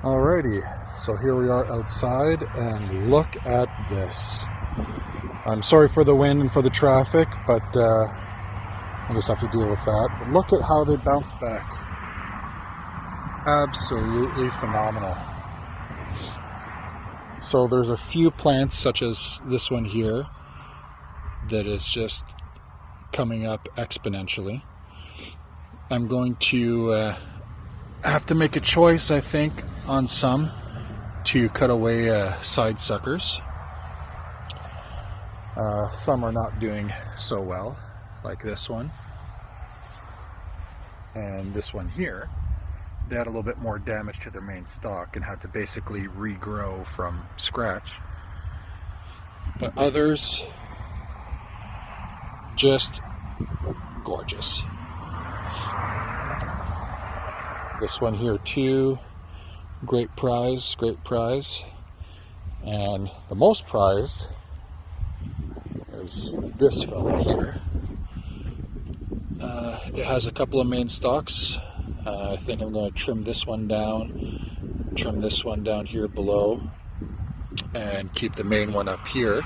Alrighty, so here we are outside, and look at this. I'm sorry for the wind and for the traffic, but I just have to deal with that. But look at how they bounced back. Absolutely phenomenal. So there's a few plants, such as this one here, that is just coming up exponentially. I'm going to have to make a choice, I think, on some to cut away side suckers. Some are not doing so well, like this one and this one here. They had a little bit more damage to their main stalk and had to basically regrow from scratch. But others, just gorgeous. This one here too, great prize, great prize. And the most prized is this fella here. It has a couple of main stalks. I think I'm going to trim this one down here below, and keep the main one up here.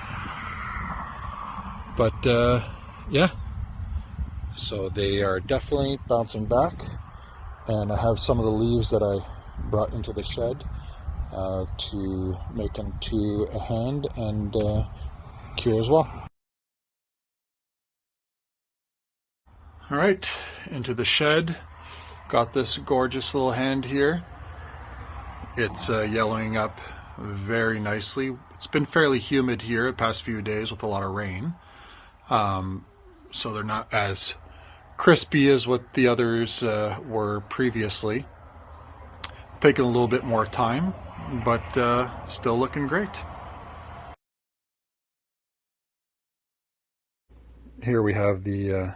But yeah, so they are definitely bouncing back. And I have some of the leaves that I brought into the shed to make into a hand and cure as well. All right, into the shed. Got this gorgeous little hand here. It's yellowing up very nicely. It's been fairly humid here the past few days with a lot of rain. So they're not as crispy as what the others were previously. Taking a little bit more time, but still looking great. Here we have the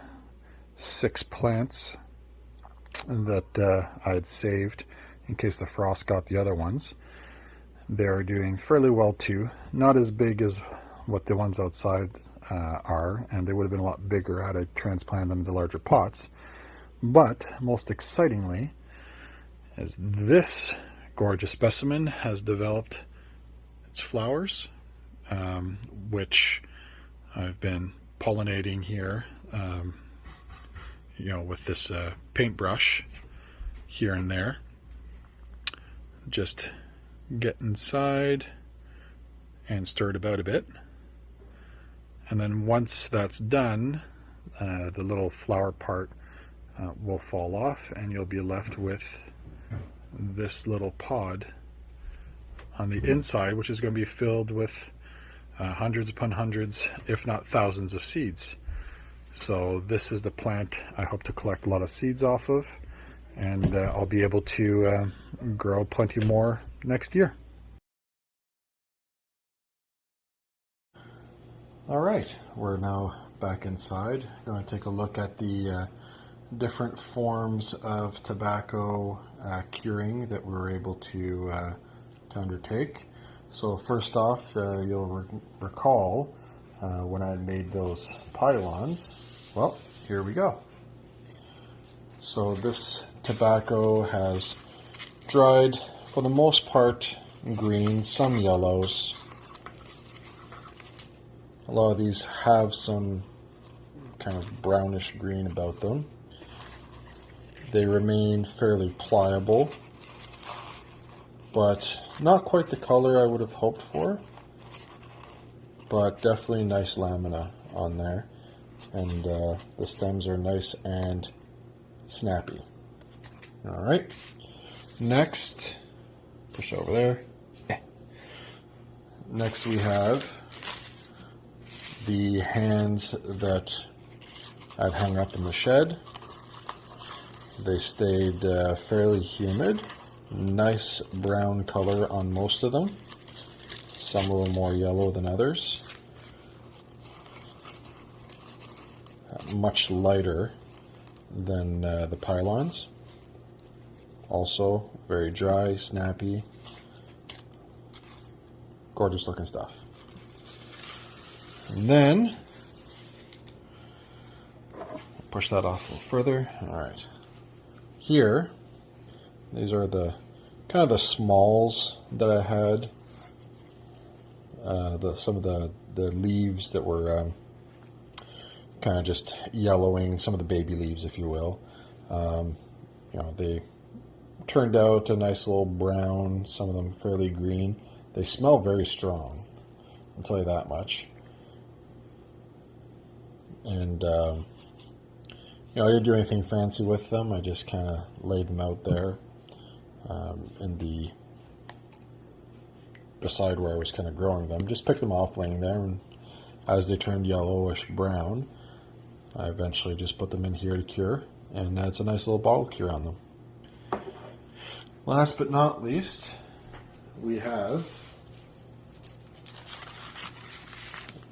6 plants that I had saved in case the frost got the other ones. They're doing fairly well too. Not as big as what the ones outside are, and they would have been a lot bigger had I transplanted them into larger pots. But most excitingly is this gorgeous specimen has developed its flowers, which I've been pollinating here, with this paintbrush here and there. Just get inside and stir it about a bit. And then once that's done, the little flower part will fall off, and you'll be left with this little pod on the inside, which is going to be filled with hundreds upon hundreds, if not thousands of seeds. So this is the plant I hope to collect a lot of seeds off of, and I'll be able to grow plenty more next year. All right, we're now back inside. Going to take a look at the different forms of tobacco curing that we were able to undertake. So first off, you'll recall when I made those pylons. Well, here we go. So this tobacco has dried for the most part green, some yellows. A lot of these have some kind of brownish green about them. They remain fairly pliable, but not quite the color I would have hoped for, but definitely nice lamina on there, and the stems are nice and snappy. All right, next, push over there. Next we have the hands that I'd hung up in the shed. They stayed fairly humid. Nice brown color on most of them. Some a little more yellow than others. Much lighter than the pylons. Also very dry, snappy, gorgeous looking stuff. And then push that off a little further. All right. Here, these are the kind of the smalls that I had, some of the leaves that were kind of just yellowing, some of the baby leaves, if you will. You know, they turned out a nice little brown, some of them fairly green. They smell very strong, I'll tell you that much. And you know, I didn't do anything fancy with them. I just kind of laid them out there in the beside where I was kind of growing them. Just picked them off laying there, and as they turned yellowish brown, I eventually just put them in here to cure, and that's a nice little bottle cure on them. Last but not least, we have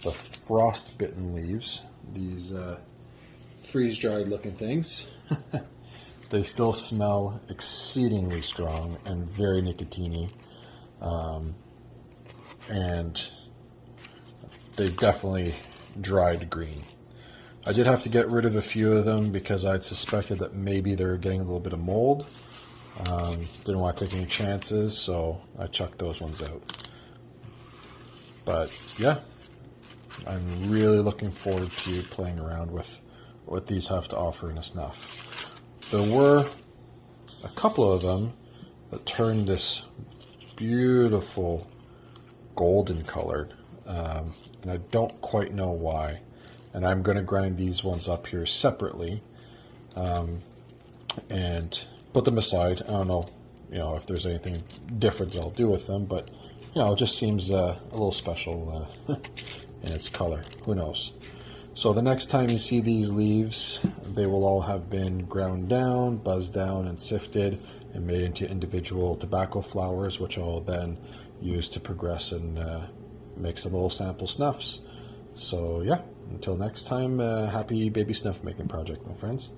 the frostbitten leaves. These freeze-dried looking things. They still smell exceedingly strong and very nicotine-y. And they've definitely dried green. I did have to get rid of a few of them because I'd suspected that maybe they were getting a little bit of mold. Didn't want to take any chances, so I chucked those ones out. But yeah, I'm really looking forward to playing around with what these have to offer in a snuff. There were a couple of them that turned this beautiful golden colored, and I don't quite know why. And I'm going to grind these ones up here separately and put them aside. I don't know, you know, if there's anything different that I'll do with them, but you know, it just seems a little special in its color. Who knows? So the next time you see these leaves, they will all have been ground down, buzzed down, and sifted and made into individual tobacco flowers, which I'll then use to progress and make some little sample snuffs. So yeah, until next time, happy baby snuff making project, my friends.